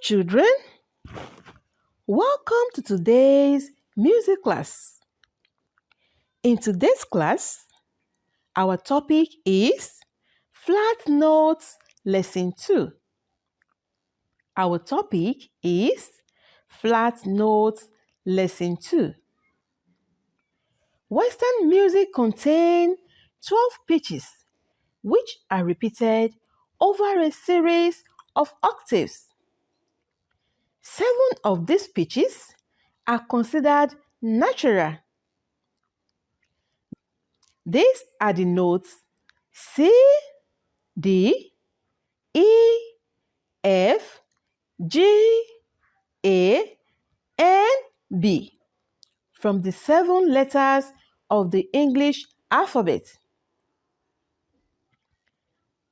children, welcome to today's music class. In today's class, our topic is Flat Notes Lesson 2. Our topic is Flat Notes Lesson 2. Western music contains 12 pitches, which are repeated over a series of octaves. 7 of these pitches are considered natural. These are the notes C, D, E, F, G, A, and B from the 7 letters of the English alphabet.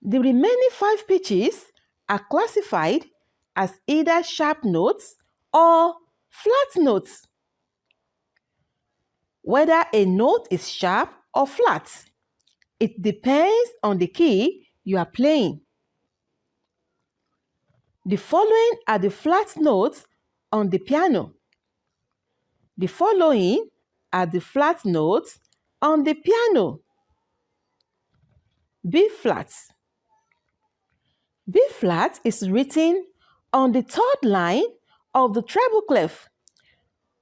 The remaining 5 pitches are classified as either sharp notes or flat notes. Whether a note is sharp or flat, it depends on the key you are playing. The following are the flat notes on the piano. The following are the flat notes on the piano. B flat. B flat is written on the 3rd line of the treble clef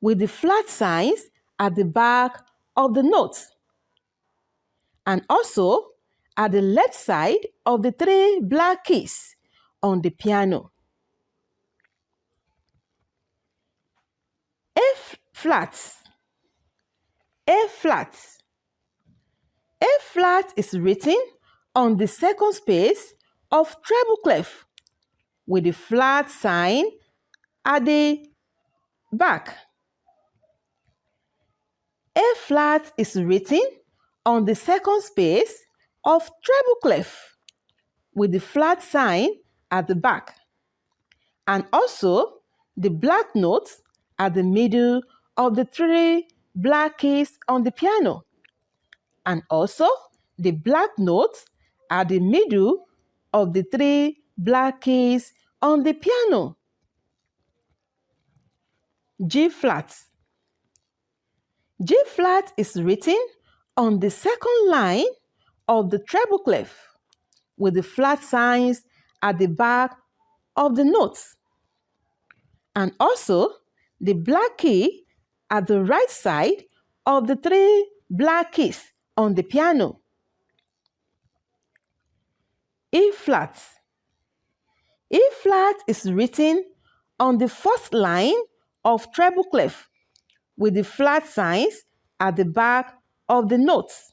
with the flat signs at the back of the note and also at the left side of the 3 black keys on the piano. F flat. A flat. A flat is written on the 2nd space of treble clef with the flat sign at the back. A flat is written on the 2nd space of treble clef with the flat sign at the back, and also the black notes at the middle of the 3 black keys on the piano, and also the black notes at the middle of the 3 black keys on the piano. G flat. G flat is written on the 2nd line of the treble clef with the flat signs at the back of the notes, and also the black key at the right side of the 3 black keys on the piano. E flat. E flat is written on the 1st line of treble clef with the flat signs at the back of the notes.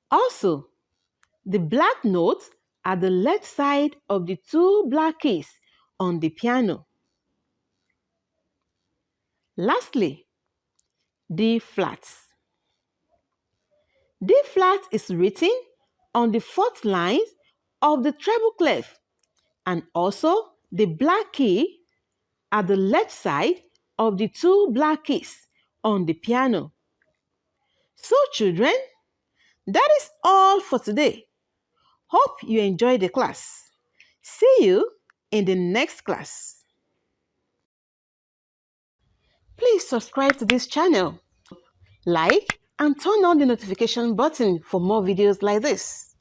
Also, the black notes at the left side of the 2 black keys on the piano. Lastly, D flat. D flat is written on the 4th line of the treble clef and also the black key at the left side of the 2 black keys on the piano. So children, that is all for today. Hope you enjoyed the class. See you in the next class. Please subscribe to this channel, like and turn on the notification button for more videos like this.